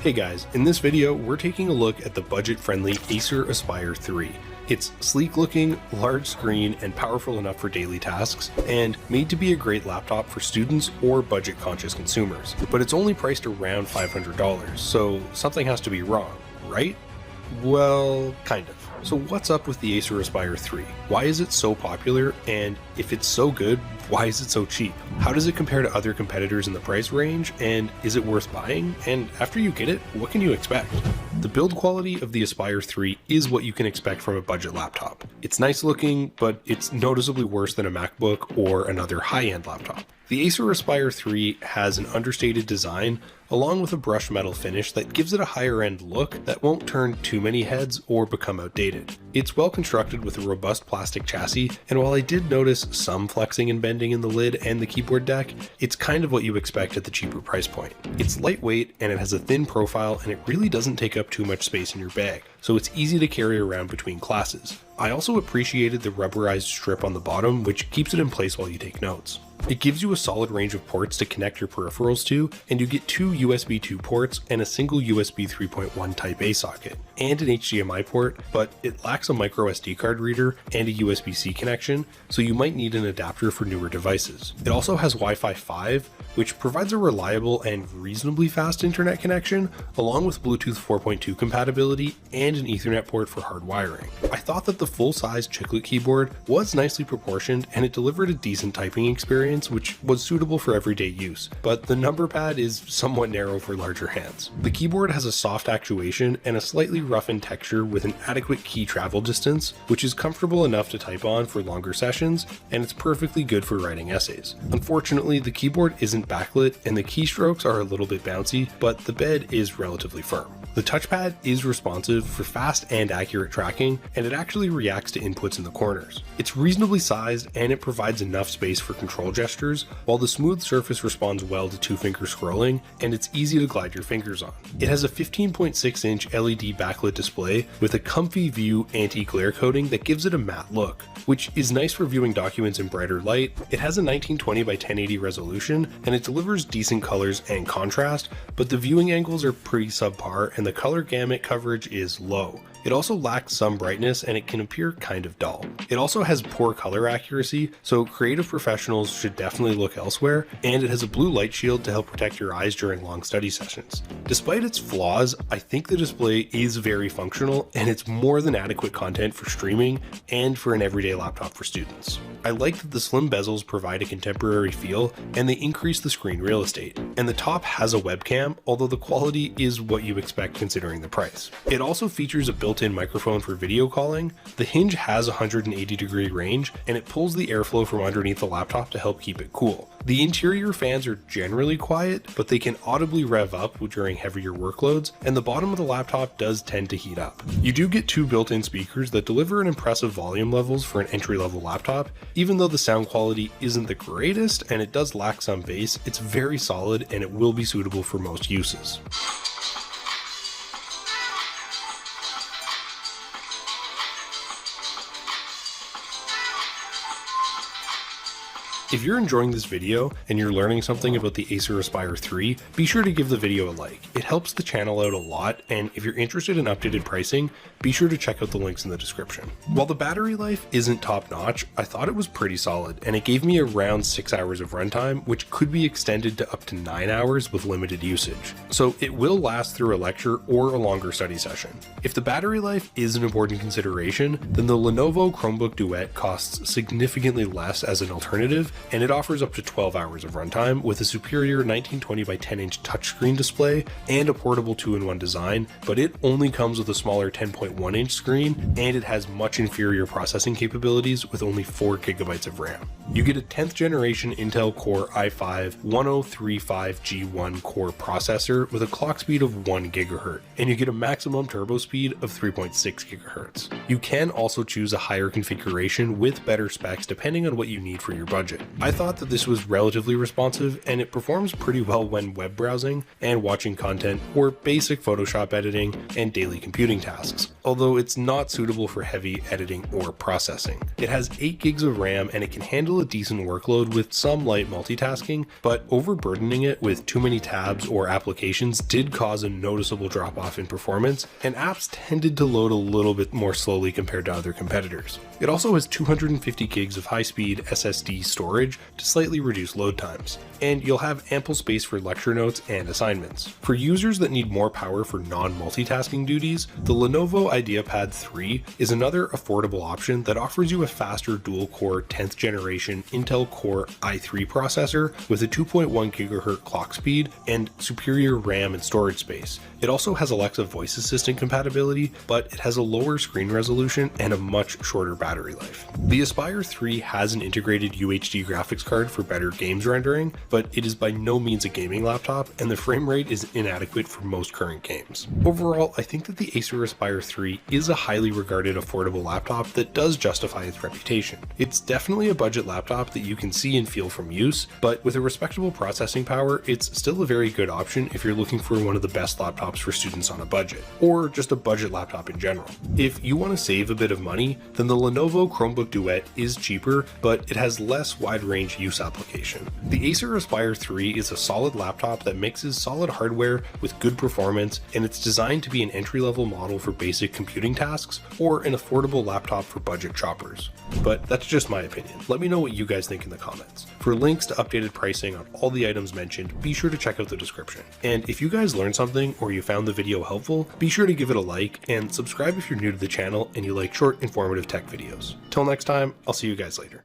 Hey guys, in this video we're taking a look at the budget-friendly Acer Aspire 3. It's sleek looking, large screen, and powerful enough for daily tasks, and made to be a great laptop for students or budget-conscious consumers. But it's only priced around $500, so something has to be wrong, right? Well, kind of. So what's up with the Acer Aspire 3? Why is it so popular? And if it's so good, why is it so cheap? How does it compare to other competitors in the price range? And is it worth buying? And after you get it, what can you expect? The build quality of the Aspire 3 is what you can expect from a budget laptop. It's nice looking, but it's noticeably worse than a MacBook or another high-end laptop. The Acer Aspire 3 has an understated design along with a brushed metal finish that gives it a higher end look that won't turn too many heads or become outdated. It's well constructed with a robust plastic chassis, and while I did notice some flexing and bending in the lid and the keyboard deck, it's kind of what you expect at the cheaper price point. It's lightweight and it has a thin profile, and it really doesn't take up too much space in your bag, so it's easy to carry around between classes. I also appreciated the rubberized strip on the bottom, which keeps it in place while you take notes. It gives you a solid range of ports to connect your peripherals to, and you get two USB 2 ports and a single USB 3.1 Type A socket, and an HDMI port, but it lacks a micro SD card reader and a USB-C connection, so you might need an adapter for newer devices. It also has Wi-Fi 5, which provides a reliable and reasonably fast internet connection, along with Bluetooth 4.2 compatibility and an Ethernet port for hard wiring. I thought that the full-size chiclet keyboard was nicely proportioned and it delivered a decent typing experience, which was suitable for everyday use, but the number pad is somewhat narrow for larger hands. The keyboard has a soft actuation and a slightly roughened texture with an adequate key travel distance, which is comfortable enough to type on for longer sessions, and it's perfectly good for writing essays. Unfortunately, the keyboard isn't backlit and the keystrokes are a little bit bouncy, but the bed is relatively firm. The touchpad is responsive for fast and accurate tracking, and it actually reacts to inputs in the corners. It's reasonably sized and it provides enough space for control gestures, while the smooth surface responds well to two-finger scrolling, and it's easy to glide your fingers on. It has a 15.6-inch LED backlit display with a comfy view anti-glare coating that gives it a matte look, which is nice for viewing documents in brighter light. It has a 1920 by 1080 resolution, and it delivers decent colors and contrast, but the viewing angles are pretty subpar and the color gamut coverage is low. It also lacks some brightness and it can appear kind of dull. It also has poor color accuracy, so creative professionals should definitely look elsewhere, and it has a blue light shield to help protect your eyes during long study sessions. Despite its flaws, I think the display is very functional and it's more than adequate content for streaming and for an everyday laptop for students. I like that the slim bezels provide a contemporary feel and they increase the screen real estate. And the top has a webcam, although the quality is what you expect considering the price. It also features a built-in microphone for video calling. The hinge has a 180-degree range, and it pulls the airflow from underneath the laptop to help keep it cool. The interior fans are generally quiet, but they can audibly rev up during heavier workloads, and the bottom of the laptop does tend to heat up. You do get two built-in speakers that deliver an impressive volume levels for an entry-level laptop. Even though the sound quality isn't the greatest and it does lack some bass, it's very solid and it will be suitable for most uses. If you're enjoying this video and you're learning something about the Acer Aspire 3, be sure to give the video a like. It helps the channel out a lot, and if you're interested in updated pricing, be sure to check out the links in the description. While the battery life isn't top-notch, I thought it was pretty solid, and it gave me around 6 hours of runtime, which could be extended to up to 9 hours with limited usage. So it will last through a lecture or a longer study session. If the battery life is an important consideration, then the Lenovo Chromebook Duet costs significantly less as an alternative, and it offers up to 12 hours of runtime with a superior 1920 by 10-inch touchscreen display and a portable 2-in-1 design, but it only comes with a smaller 10.1-inch screen, and it has much inferior processing capabilities with only 4 GB of RAM. You get a 10th generation Intel Core i5 1035G1 core processor with a clock speed of 1 GHz, and you get a maximum turbo speed of 3.6 GHz. You can also choose a higher configuration with better specs depending on what you need for your budget. I thought that this was relatively responsive, and it performs pretty well when web browsing and watching content or basic Photoshop editing and daily computing tasks, although it's not suitable for heavy editing or processing. It has 8 gigs of RAM and it can handle a decent workload with some light multitasking, but overburdening it with too many tabs or applications did cause a noticeable drop off in performance, and apps tended to load a little bit more slowly compared to other competitors. It also has 250 gigs of high-speed SSD storage to slightly reduce load times, and you'll have ample space for lecture notes and assignments. For users that need more power for non-multitasking duties, the Lenovo IdeaPad 3 is another affordable option that offers you a faster dual-core 10th generation Intel Core i3 processor with a 2.1 GHz clock speed and superior RAM and storage space. It also has Alexa voice assistant compatibility, but it has a lower screen resolution and a much shorter battery life. The Aspire 3 has an integrated UHD graphics card for better games rendering, but it is by no means a gaming laptop, and the frame rate is inadequate for most current games. Overall, I think that the Acer Aspire 3 is a highly regarded affordable laptop that does justify its reputation. It's definitely a budget laptop that you can see and feel from use, but with a respectable processing power, it's still a very good option if you're looking for one of the best laptops for students on a budget, or just a budget laptop in general. If you want to save a bit of money, then the Lenovo Chromebook Duet is cheaper, but it has less wide range use application. The Acer Aspire 3 is a solid laptop that mixes solid hardware with good performance, and it's designed to be an entry-level model for basic computing tasks or an affordable laptop for budget shoppers. But that's just my opinion. Let me know what you guys think in the comments. For links to updated pricing on all the items mentioned, be sure to check out the description. And if you guys learned something or you found the video helpful, be sure to give it a like and subscribe if you're new to the channel and you like short, informative tech videos. Till next time, I'll see you guys later.